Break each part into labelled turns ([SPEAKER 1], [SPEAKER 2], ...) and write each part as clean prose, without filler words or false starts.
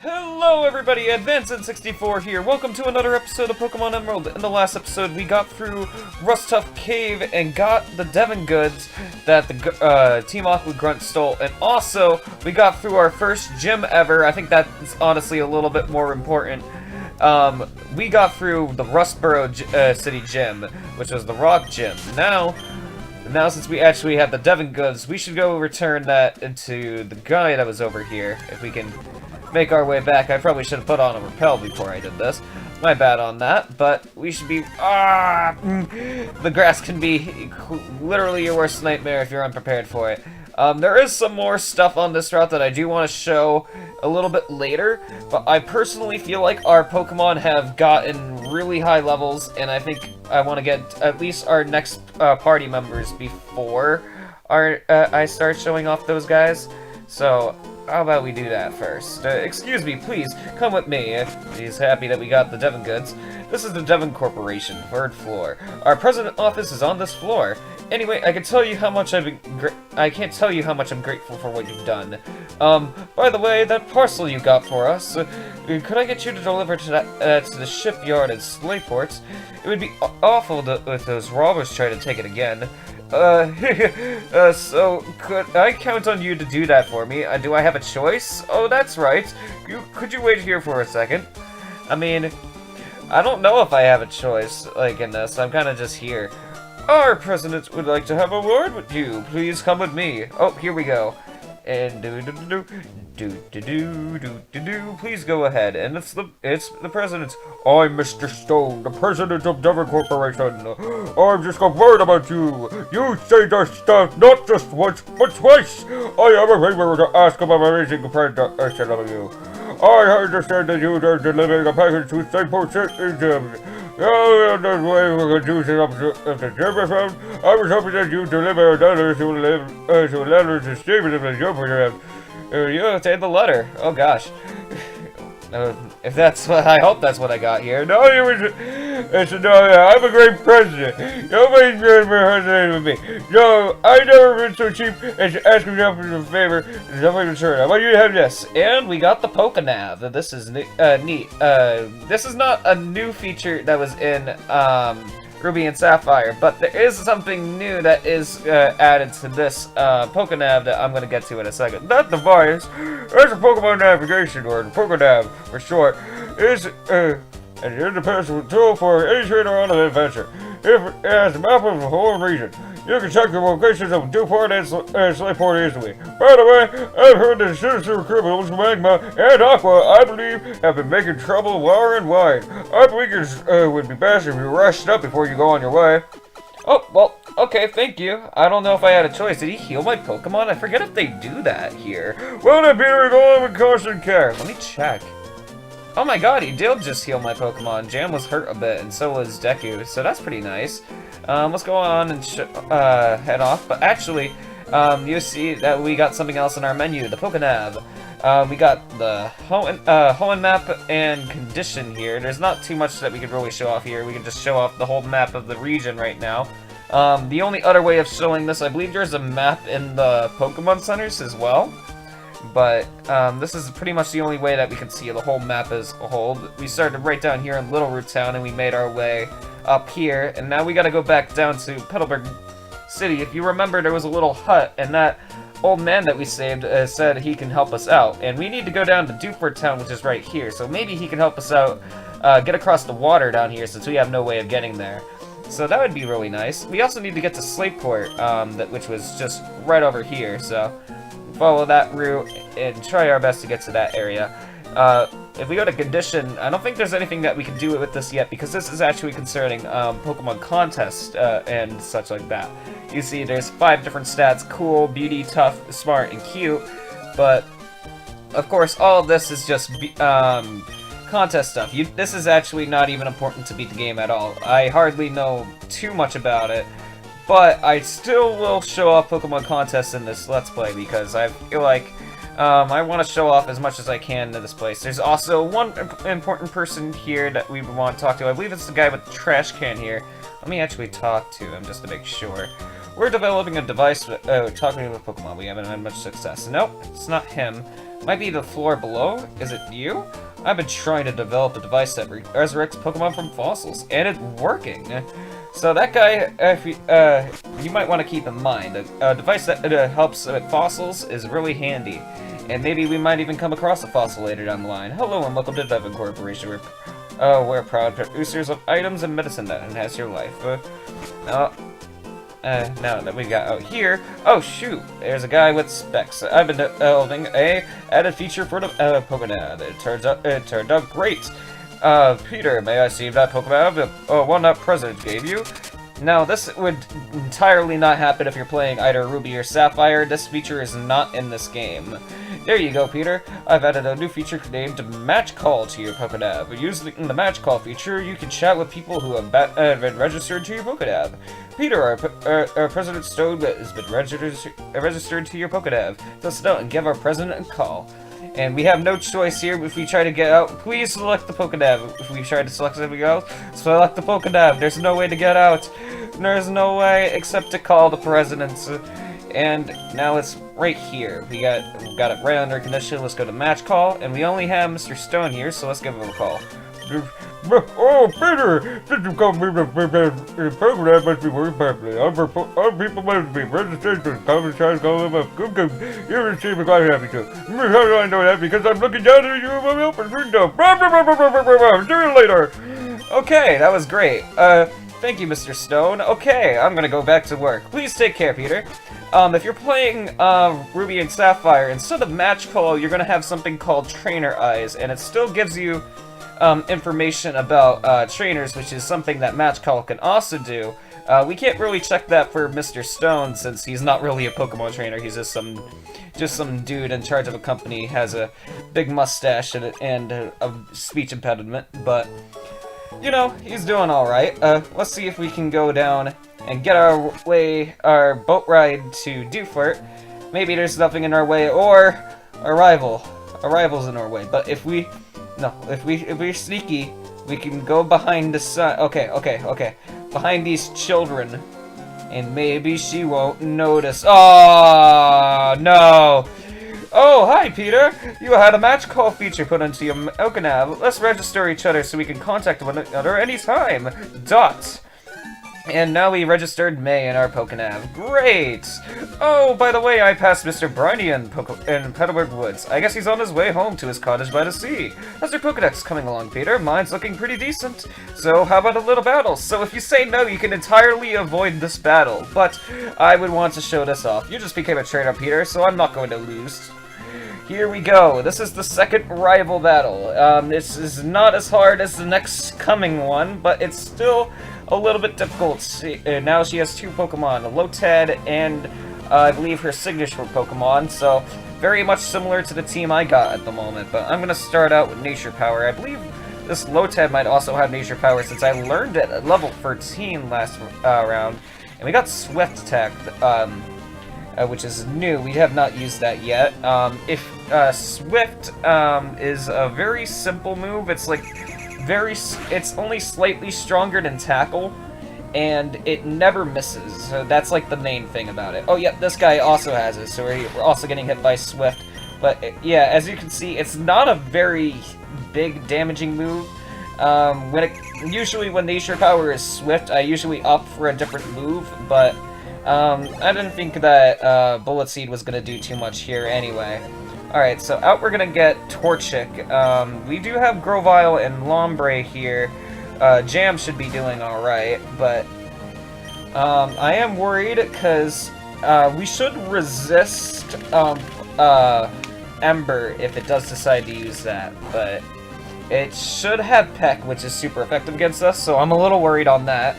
[SPEAKER 1] Hello everybody, Advanced64 here. Welcome to another episode of Pokemon Emerald. In the last episode, we got through Rusttuff Cave and got the Devon Goods that the Team Aqua Grunt stole. And also, we got through our first gym ever. I think that's honestly a little bit more important. We got through the Rustboro City Gym, which was the Rock Gym. Now since we actually have the Devon Goods, we should go return that into the guy that was over here, if we can make our way back. I probably should have put on a repel before I did this. My bad on that, but we should be... The grass can be literally your worst nightmare if you're unprepared for it. There is some more stuff on this route that I do want to show a little bit later, but I personally feel like our Pokemon have gotten really high levels, and I think I want to get at least our next party members before I start showing off those guys. So, how about we do that first? Excuse me, please, come with me. He's happy that we got the Devon Goods. This is the Devon Corporation, 3rd floor. Our president office is on this floor. Anyway, I can tell you how much I can't tell you how much I'm grateful for what you've done. By the way, that parcel you got for us, could I get you to deliver to to the shipyard at Slayport? It would be awful if those robbers try to take it again. So could I count on you to do that for me? Do I have a choice? Oh, that's right. Could you wait here for a second? I mean, I don't know if I have a choice, like, in this. I'm kind of just here. Our president would like to have a word with you. Please come with me. Oh, here we go. And please go ahead. And it's the president. I'm Mr. Stone, the president of Devon Corporation. I'm just got worried about you. You say that stuff not just once, but twice. I have a favor to ask of an amazing friend of you. I understand that you are delivering a package to Slayport City. Oh, that's why we're going to do up to the gym phone. I was hoping that you'd deliver a letter to Steven if the gym program. You have to end the letter. Oh gosh. If that's what I hope that's what I got here. No, I'm a great president. Nobody's good for president with me. No, I've never been so cheap as to ask me for a favor. Something return. I want you to have this. And we got the Pokenav. This is neat. This is not a new feature that was in Ruby and Sapphire, but there is something new that is added to this Pokenav that I'm going to get to in a second. That device is a Pokemon navigation, or Pokenav for short, is an independent tool for any trainer on an adventure. It has a map of the whole region. You can check the locations of Dewport and Slayport easily. By the way, I've heard that sinister criminals, Magma and Aqua, I believe, have been making trouble far and wide. I believe it would be best if you rushed up before you go on your way. Oh, well, okay, thank you. I don't know if I had a choice. Did he heal my Pokemon? I forget if they do that here. Well, then, Peter, go on with caution care. Let me check. Oh my god, he did just heal my Pokemon. Jam was hurt a bit, and so was Deku, so that's pretty nice. Let's go on and head off. But actually, you see that we got something else in our menu, the Pokenav. We got the Hoenn map and condition here. There's not too much that we could really show off here. We can just show off the whole map of the region right now. The only other way of showing this, I believe there's a map in the Pokemon Centers as well. But this is pretty much the only way that we can see the whole map as a whole. We started right down here in Little Root Town, and we made our way up here, and now we gotta go back down to Petalburg City. If you remember, there was a little hut, and that old man that we saved said he can help us out. And we need to go down to Dewport Town, which is right here, so maybe he can help us out, get across the water down here, since we have no way of getting there. So that would be really nice. We also need to get to Slayport, which was just right over here, so follow that route and try our best to get to that area. If we go to condition, I don't think there's anything that we can do with this yet, because this is actually concerning Pokemon contests and such like that. You see there's 5 different stats: cool, beauty, tough, smart, and cute. But of course all of this is just contest stuff. This is actually not even important to beat the game at all. I hardly know too much about it, but I still will show off Pokemon contests in this Let's Play, because I feel like I want to show off as much as I can to this place. There's also one important person here that we want to talk to. I believe it's the guy with the trash can here. Let me actually talk to him just to make sure. We're developing a device talking with Pokemon. We haven't had much success. Nope, it's not him. Might be the floor below? Is it you? I've been trying to develop a device that resurrects Pokemon from fossils, and it's working. So that guy, you might want to keep in mind, a device that helps with fossils is really handy. And maybe we might even come across a fossil later down the line. Hello and welcome to Devon Corporation. We're proud producers of items and medicine that enhance your life. Now that we got out here, oh shoot, there's a guy with specs. I've been developing a added feature for the Pokemon. It turned out great. Peter, may I see that Pokemon? One that President gave you? Now, this would entirely not happen if you're playing either Ruby or Sapphire. This feature is not in this game. There you go, Peter. I've added a new feature named Match Call to your Pokédev. Using the Match Call feature, you can chat with people who have been registered to your Pokédev. Peter, our President Stone has been registered to your Pokédev. Let's know and give our President a call. And we have no choice here if we try to get out. Please select the Pokédev. If we try to select something else, select the Pokédev. There's no way to get out. There's no way except to call the President. And now it's right here. We got it right under condition. Let's go to Match Call. And we only have Mr. Stone here, so let's give him a call. Oh, Peter! Since you called me the program, must be working properly. All people must be registered to common size call them up. Good. You receive a quite happy too. How do I know that? Because I'm looking down at you in my open window. See you later. Okay, that was great. Thank you, Mr. Stone. Okay, I'm gonna go back to work. Please take care, Peter. If you're playing Ruby and Sapphire, instead of Match Call, you're gonna have something called Trainer Eyes, and it still gives you information about trainers, which is something that Match Call can also do. We can't really check that for Mr. Stone since he's not really a Pokemon trainer. He's just some dude in charge of a company, has a big mustache and a speech impediment. But you know, he's doing all right. Let's see if we can go down and get our boat ride to Dewfort. Maybe there's nothing in our way, or a rival's in our way. But if we're sneaky, we can go behind the sun. Okay. Behind these children, and maybe she won't notice. Oh no! Oh, hi, Peter. You had a Match Call feature put into your Okinav. Let's register each other so we can contact one another anytime. Dot. And now we registered May in our Pokénav. Great! Oh, by the way, I passed Mr. Briny in Devon Goods. I guess he's on his way home to his cottage by the sea. How's your Pokédex coming along, Peter? Mine's looking pretty decent. So how about a little battle? So if you say no, you can entirely avoid this battle. But I would want to show this off. You just became a trainer, Peter, so I'm not going to lose. Here we go. This is the second rival battle. This is not as hard as the next coming one, but it's still a little bit difficult. Now she has two Pokemon, a Lotad and I believe her signature Pokemon, so very much similar to the team I got at the moment. But I'm going to start out with Nature Power. I believe this Lotad might also have Nature Power since I learned it at level 13 last round. And we got Swift Attack, which is new. We have not used that yet. Swift is a very simple move. It's like it's only slightly stronger than Tackle, and it never misses. So that's like the main thing about it. Oh yeah, this guy also has it, so we're also getting hit by Swift. But yeah, as you can see, it's not a very big damaging move. Usually when Nature Power is Swift, I usually opt for a different move, but I didn't think that Bullet Seed was going to do too much here anyway. Alright, so out we're going to get Torchic. We do have Grovyle and Lombre here. Jam should be doing alright, but I am worried because we should resist Ember if it does decide to use that, but it should have Peck, which is super effective against us, so I'm a little worried on that.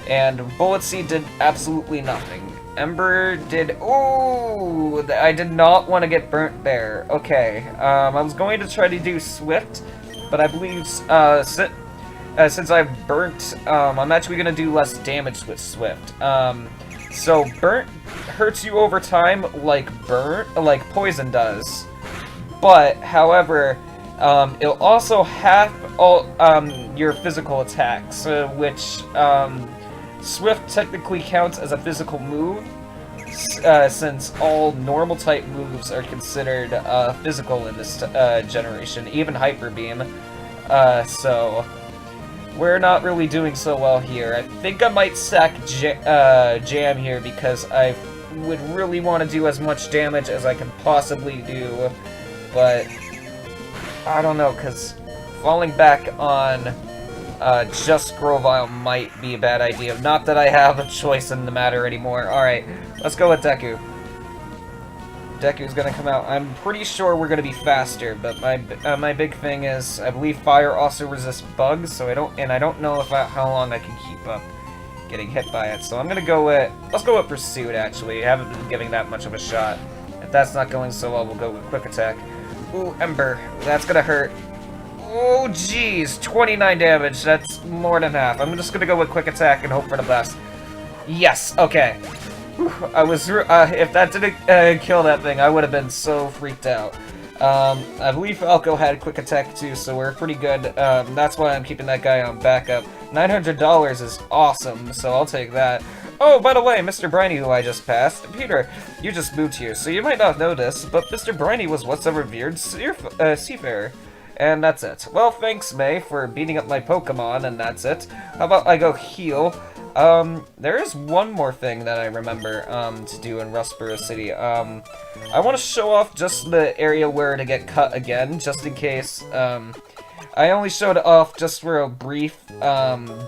[SPEAKER 1] And Bullet Seed did absolutely nothing. Ember did... Ooh! I did not want to get burnt there. Okay, I was going to try to do Swift, but I believe since I've burnt, I'm actually going to do less damage with Swift. So Burnt hurts you over time like Poison does. But, however, it'll also half all your physical attacks, which... Swift technically counts as a physical move, since all normal type moves are considered physical in this generation, even Hyper Beam. So we're not really doing so well here. I think I might sack Jam here because I would really want to do as much damage as I can possibly do, but I don't know, because falling back on just Grovyle might be a bad idea. Not that I have a choice in the matter anymore. Alright, let's go with Deku. Deku's gonna come out. I'm pretty sure we're gonna be faster, but my big thing is I believe fire also resists bugs, so I don't know how long I can keep up getting hit by it. So I'm gonna go with let's go with Pursuit. Actually, I haven't been giving that much of a shot. If that's not going so well, we'll go with Quick Attack. Ooh, Ember. That's gonna hurt. Oh, jeez, 29 damage. That's more than half. I'm just gonna go with Quick Attack and hope for the best. Yes. Okay. I was, if that didn't kill that thing, I would have been so freaked out. I believe Falco had Quick Attack too, so we're pretty good. That's why I'm keeping that guy on backup. $900 is awesome, so I'll take that. Oh, by the way, Mr. Briny, who I just passed. Peter, you just moved here, so you might not know this, but Mr. Briny was once a revered seafarer. And that's it. Well, thanks, May, for beating up my Pokemon, and that's it. How about I go heal? There is one more thing that I remember, to do in Rustboro City. I want to show off just the area where to get cut again, just in case, I only showed it off just for a brief,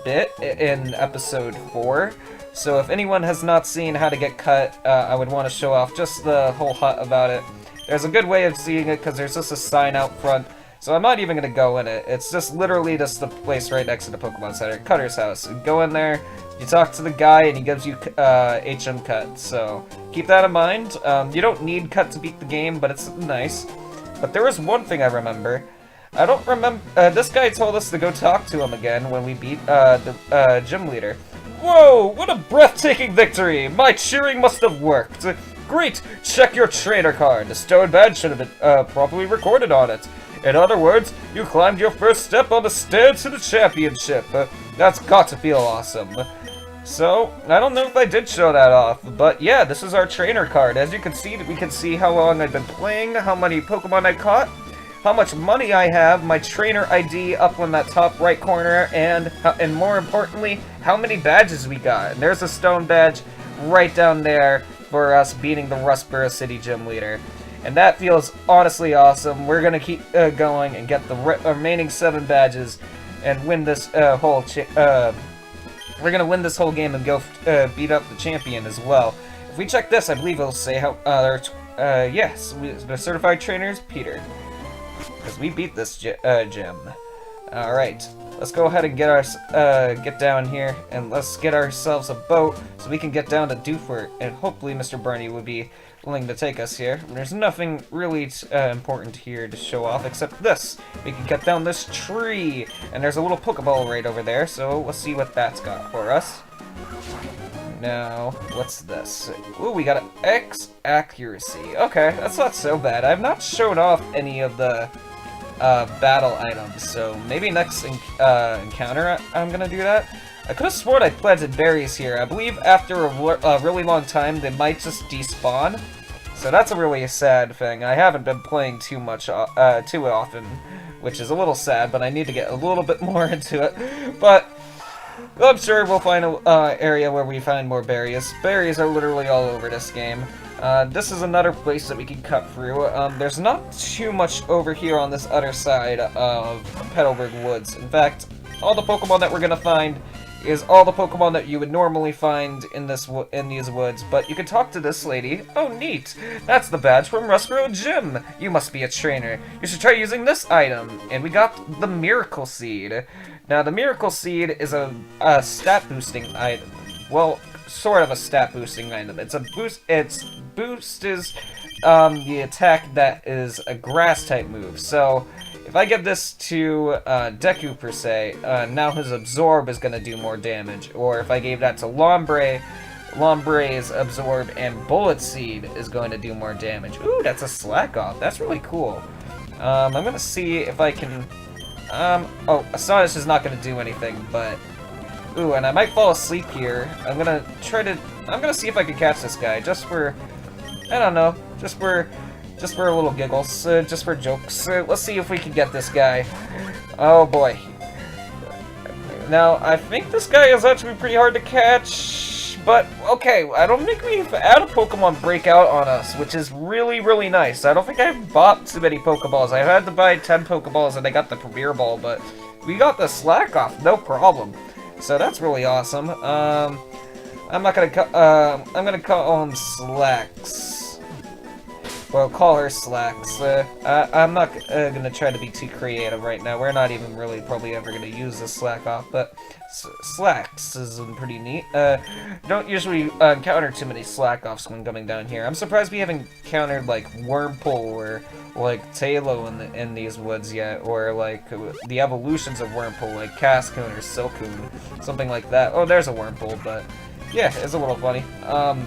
[SPEAKER 1] bit in episode 4. So if anyone has not seen how to get cut, I would want to show off just the whole hut about it. There's a good way of seeing it, because there's just a sign out front. So I'm not even going to go in it. It's just literally just the place right next to the Pokemon Center. Cutter's house. You go in there, you talk to the guy, and he gives you HM Cut. So keep that in mind. You don't need Cut to beat the game, but it's nice. But there was one thing I remember. I don't remember... this guy told us to go talk to him again when we beat the gym leader. Whoa! What a breathtaking victory! My cheering must have worked. Great! Check your trainer card. The stone badge should have been properly recorded on it. In other words, you climbed your first step on the stairs to the championship. That's got to feel awesome. So, I don't know if I did show that off, but yeah, this is our trainer card. As you can see, we can see how long I've been playing, how many Pokemon I caught, how much money I have, my trainer ID up in that top right corner, and more importantly, how many badges we got. And there's a stone badge right down there for us beating the Rustboro City gym leader. And that feels honestly awesome. We're gonna keep going and get the remaining 7 badges and win this we're gonna win this whole game and go beat up the champion as well. If we check this, I believe it'll say how yes, the certified trainer is Peter, because we beat this gym. All right, let's go ahead and get down here and let's get ourselves a boat so we can get down to Dewford, and hopefully Mr. Barney will be willing to take us here. There's nothing really important here to show off except this. We can cut down this tree, and there's a little Pokeball right over there, so let's see what that's got for us. Now, what's this? Ooh, we got an X accuracy. Okay, that's not so bad. I've not shown off any of the battle items, so maybe next encounter I'm gonna do that. I could have sworn I planted berries here. I believe after a really long time, they might just despawn. So that's a really sad thing. I haven't been playing too much, too often, which is a little sad, but I need to get a little bit more into it. But I'm sure we'll find an area where we find more berries. Berries are literally all over this game. This is another place that we can cut through. There's not too much over here on this other side of Petalburg Woods. In fact, all the Pokemon that we're gonna find is all the Pokemon that you would normally find in these woods, but you can talk to this lady. Oh, neat! That's the badge from Rustboro Gym! You must be a trainer. You should try using this item. And we got the Miracle Seed. Now, the Miracle Seed is a stat-boosting item. Well, sort of a stat-boosting item. It's a boost. Its boost is the attack that is a Grass-type move. So if I give this to Deku, per se, now his Absorb is going to do more damage. Or if I gave that to Lombre, Lombre's Absorb and Bullet Seed is going to do more damage. Ooh, that's a Slack Off. That's really cool. I'm going to see if I can... oh, Astonish is not going to do anything, but Ooh, and I might fall asleep here. I'm gonna see if I can catch this guy, just for, I don't know, just for a little giggles, just for jokes. Let's see if we can get this guy. Oh boy. Now, I think this guy is actually pretty hard to catch, but okay, I don't think we've had a Pokemon break out on us, which is really, really nice. I don't think I've bought too many Pokeballs. I had to buy 10 Pokeballs and I got the Premier Ball, but we got the Slack off, no problem. So that's really awesome. I'm gonna call him Slacks. Well, call her Slacks. I'm not gonna try to be too creative right now. We're not even really probably ever gonna use this Slack off, but Slacks is pretty neat. Don't usually encounter too many Slack offs when coming down here. I'm surprised we haven't encountered like Wurmple or like Talo in these woods yet, or like the evolutions of Wurmple, like Cascoon or Silcoon, something like that. Oh, there's a Wurmple, but yeah, it's a little funny.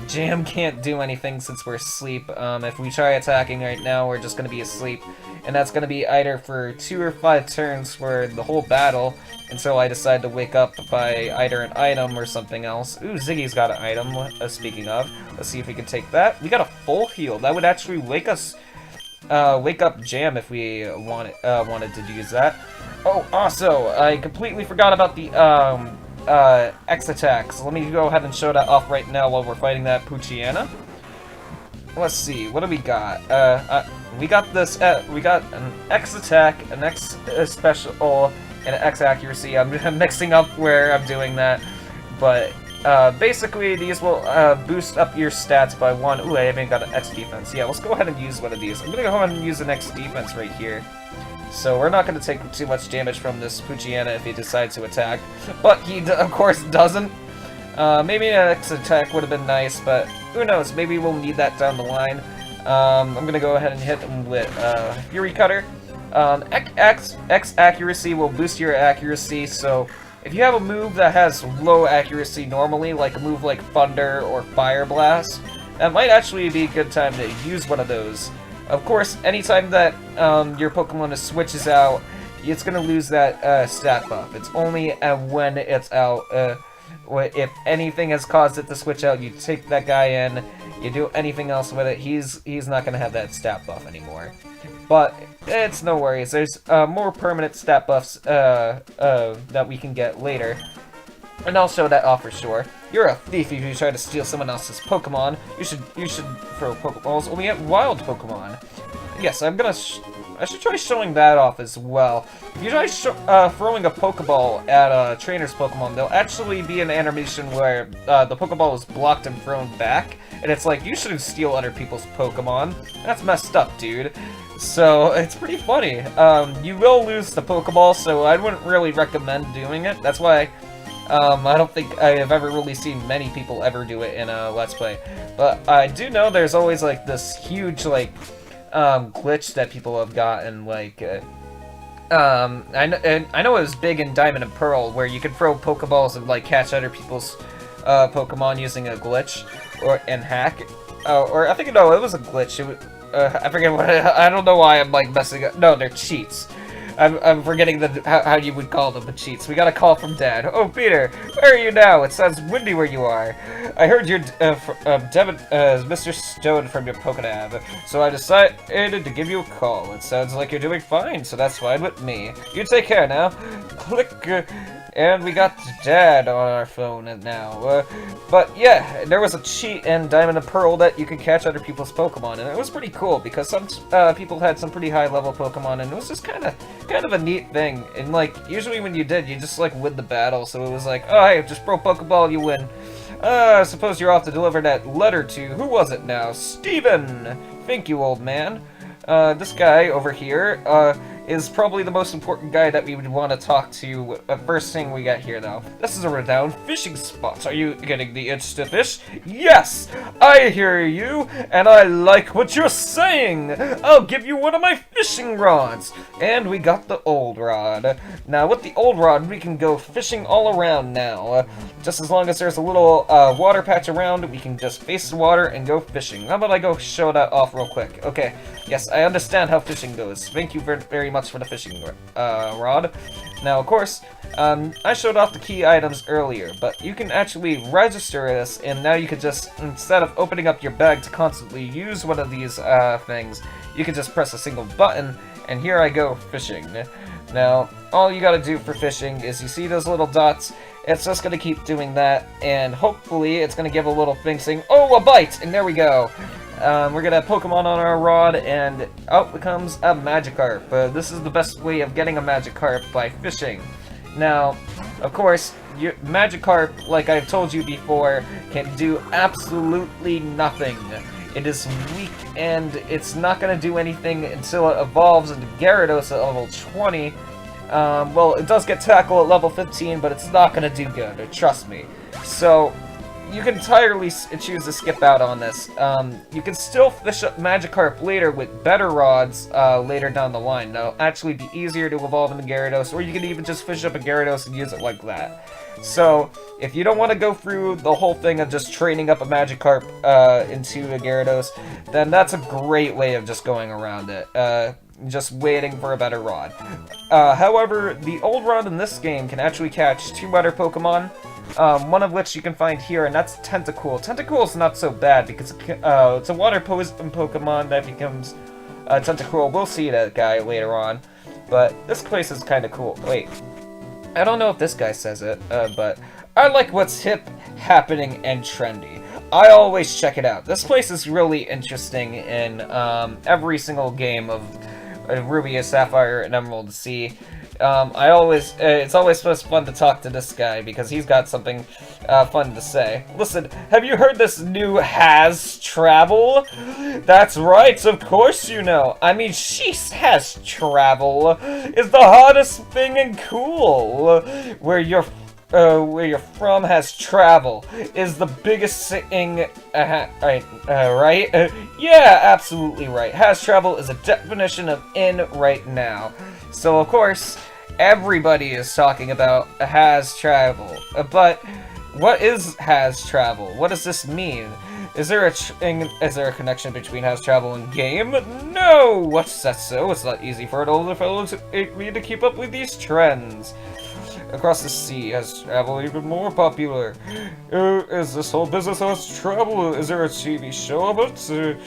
[SPEAKER 1] Jam can't do anything since we're asleep. If we try attacking right now, we're just gonna be asleep. And that's gonna be either for 2 or 5 turns for the whole battle, until I decide to wake up by either an item or something else. Ooh, Ziggy's got an item, speaking of. Let's see if we can take that. We got a full heal. That would actually wake up Jam if we wanted to use that. Oh, also, I completely forgot about the, X attacks. Let me go ahead and show that off right now while we're fighting that Poochyena. Let's see, what do we got? We got this, we got an X attack, an X special, and an X accuracy. I'm mixing up where I'm doing that, but basically these will boost up your stats by 1. Ooh, I haven't got an X defense. Yeah, let's go ahead and use one of these. I'm gonna go ahead and use an X defense right here. So we're not going to take too much damage from this Poochyena if he decides to attack. But he, of course, doesn't. Maybe an X attack would have been nice, but who knows? Maybe we'll need that down the line. I'm going to go ahead and hit him with Fury Cutter. X accuracy will boost your accuracy, so if you have a move that has low accuracy normally, like a move like Thunder or Fire Blast, that might actually be a good time to use one of those. Of course, anytime that your Pokemon switches out, it's going to lose that stat buff. It's only when it's out. If anything has caused it to switch out, you take that guy in, you do anything else with it, he's not going to have that stat buff anymore. But it's no worries. There's more permanent stat buffs that we can get later. And I'll show that off for sure. You're a thief if you try to steal someone else's Pokemon. You should throw Pokeballs only at wild Pokemon. Yes, I should try showing that off as well. If you try throwing a Pokeball at a trainer's Pokemon, there'll actually be an animation where the Pokeball is blocked and thrown back, and it's like, you shouldn't steal other people's Pokemon. That's messed up, dude. So, it's pretty funny. You will lose the Pokeball, so I wouldn't really recommend doing it. That's why I don't think I have ever really seen many people ever do it in a Let's Play. But I do know there's always, like, this huge, like, glitch that people have gotten, like, I know it was big in Diamond and Pearl, where you could throw Pokeballs and, like, catch other people's, Pokemon using a glitch, and hack. Or, I think, no, it was a glitch. It was, I forget what, I don't know why I'm, like, messing up. No, they're cheats. I'm forgetting how you would call them, the cheats. We got a call from Dad. Oh, Peter, where are you now? It sounds windy where you are. I heard you're Devon, Mr. Stone from your Pokédev, so I decided to give you a call. It sounds like you're doing fine, so that's fine with me. You take care now. Click. And we got Dad on our phone now. But yeah, there was a cheat in Diamond and Pearl that you could catch other people's Pokemon, and it was pretty cool because some people had some pretty high level Pokemon, and it was just kind of a neat thing. And like usually when you did, you just like win the battle, so it was like, oh hey, just throw Pokeball, you win. I suppose you're off to deliver that letter to who was it now? Steven! Thank you, old man. This guy over here, is probably the most important guy that we would want to talk to. First thing we got here, though. This is a renowned fishing spot. Are you getting the itch to fish? Yes! I hear you, and I like what you're saying! I'll give you one of my fishing rods! And we got the old rod. Now, with the old rod, we can go fishing all around now. Just as long as there's a little water patch around, we can just face the water and go fishing. How about I go show that off real quick? Okay, yes, I understand how fishing goes. Thank you very much for the fishing rod. Now, of course, I showed off the key items earlier, but you can actually register this, and now you could just, instead of opening up your bag to constantly use one of these things, you can just press a single button, and here I go fishing. Now, all you gotta do for fishing is you see those little dots, it's just gonna keep doing that, and hopefully it's gonna give a little thing saying, oh, a bite! And there we go. We're gonna have Pokemon on our rod, and out comes a Magikarp. This is the best way of getting a Magikarp, by fishing. Now, of course, Magikarp, like I've told you before, can do absolutely nothing. It is weak, and it's not gonna do anything until it evolves into Gyarados at level 20. Well, it does get Tackle at level 15, but it's not gonna do good, trust me. So, you can entirely choose to skip out on this. You can still fish up Magikarp later with better rods later down the line. Now, actually be easier to evolve into Gyarados, or you can even just fish up a Gyarados and use it like that. So, if you don't want to go through the whole thing of just training up a Magikarp into a Gyarados, then that's a great way of just going around it. Just waiting for a better rod. However, the old rod in this game can actually catch 2 better Pokemon. One of which you can find here, and that's Tentacool. Tentacool's not so bad because it's a water poison Pokemon that becomes Tentacool. We'll see that guy later on, but this place is kind of cool. Wait, I don't know if this guy says it, but I like what's hip, happening, and trendy. I always check it out. This place is really interesting in every single game of Ruby, Sapphire, and Emerald Sea. It's always most fun to talk to this guy because he's got something fun to say. Listen, have you heard this new has travel? That's right, of course you know. I mean, sheesh, has travel is the hottest thing and cool. Where you're from has travel is the biggest thing, right? Yeah, absolutely right. Has travel is a definition of in right now. So, of course, everybody is talking about has travel. But what is has travel? What does this mean? Is there a connection between has travel and game? No! What's that so? It's not easy for an older fellow like me to keep up with these trends. Across the sea, has travel even more popular? Is this whole business has travel? Is there a TV show of it?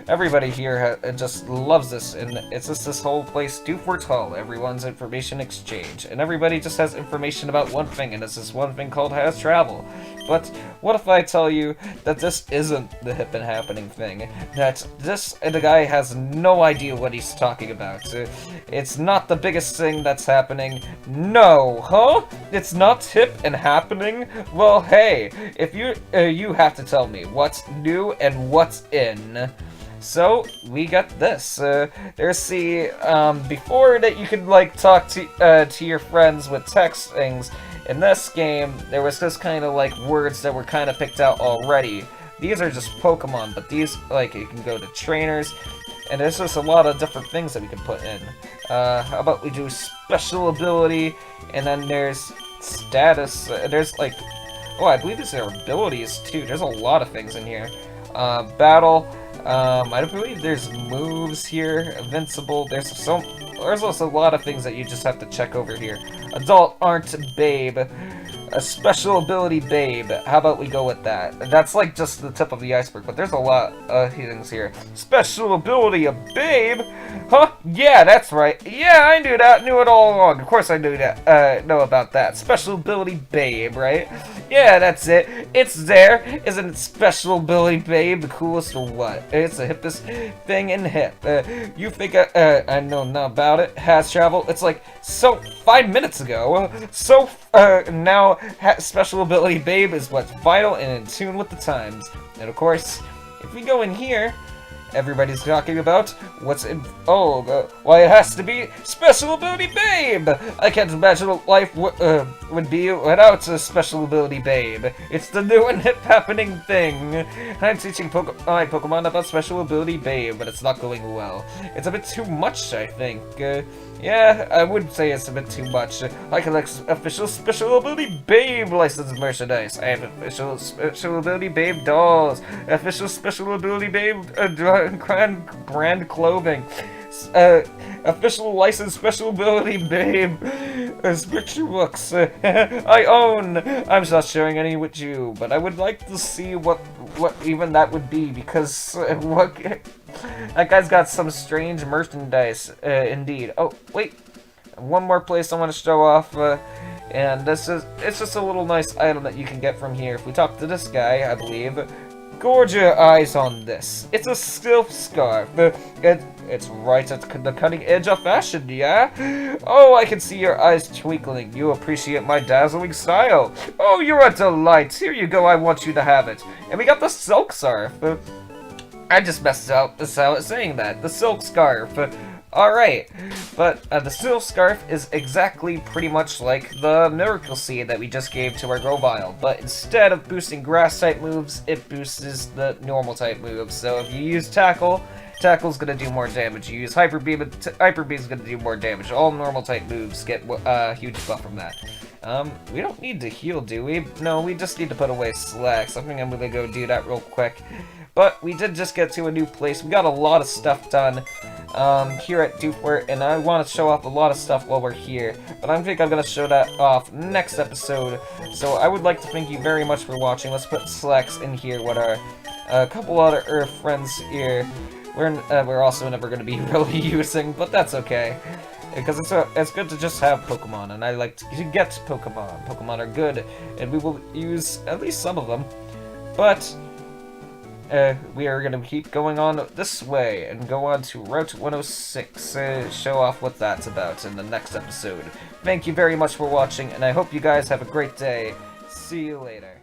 [SPEAKER 1] Everybody here just loves this, and it's just this whole place do for tall. Everyone's information exchange, and everybody just has information about one thing, and it's this one thing called has travel. But what if I tell you that this isn't the hip and happening thing? That the guy has no idea what he's talking about. It's not the biggest thing that's happening. No, huh? It's not hip and happening? Well, hey, if you have to tell me what's new and what's in. So, we got this. There's before that you could, like, talk to your friends with text things, in this game, there was just kind of, like, words that were kind of picked out already. These are just Pokemon, but these, like, you can go to trainers, and there's just a lot of different things that we can put in. How about we do special ability, and then there's status, there's, like, oh, I believe these are abilities, too. There's a lot of things in here. Battle. I believe there's moves here, invincible, there's also a lot of things that you just have to check over here. Adult aren't babe. A special ability babe. How about we go with that? That's like just the tip of the iceberg, but there's a lot of things here. Special ability a babe? Huh? Yeah, that's right. Yeah, I knew that. Knew it all along. Of course I knew that. Know about that. Special ability babe, right? Yeah, that's it. It's there. Isn't it special ability babe the coolest or what? It's the hippest thing in hip. You think I know nothing about it? Has travel? It's like, so 5 minutes ago. So, now special ability babe is what's vital and in tune with the times. And of course, if we go in here, everybody's talking about what's in. Oh, why it has to be special ability babe! I can't imagine what life would be without a special ability babe. It's the new and hip happening thing. I'm teaching my Pokemon about special ability babe, but it's not going well. It's a bit too much, I think. Yeah, I would say it's a bit too much. I collect official special ability babe licensed merchandise. I have official special ability babe dolls. Official special ability babe brand clothing. Official license, special ability, babe. Picture books. I own. I'm not sharing any with you, but I would like to see what even that would be, because what that guy's got some strange merchandise. Indeed. Oh wait, one more place I want to show off. And it's just a little nice item that you can get from here. If we talk to this guy, I believe. Gorge your eyes on this. It's a silk scarf. It's right at the cutting edge of fashion, yeah? Oh, I can see your eyes twinkling. You appreciate my dazzling style. Oh, you're a delight. Here you go, I want you to have it. And we got the silk scarf. I just messed up saying that. The silk scarf. Alright, but the silk scarf is exactly pretty much like the miracle seed that we just gave to our Grovyle, but instead of boosting grass type moves, it boosts the normal type moves. So if you use tackle, tackle's gonna do more damage. You use hyper beam, hyper beam's gonna do more damage. All normal type moves get a huge buff from that. We don't need to heal, do we? No, we just need to put away slacks. I think I'm gonna go do that real quick. But we did just get to a new place. We got a lot of stuff done here at Doofware, and I want to show off a lot of stuff while we're here. But I think I'm going to show that off next episode. So I would like to thank you very much for watching. Let's put slacks in here with our couple other Earth friends here. We're also never going to be really using, but that's okay. Because it's good to just have Pokemon, and I like to get Pokemon. Pokemon are good, and we will use at least some of them. But we are going to keep going on this way and go on to Route 106, show off what that's about in the next episode. Thank you very much for watching, and I hope you guys have a great day. See you later.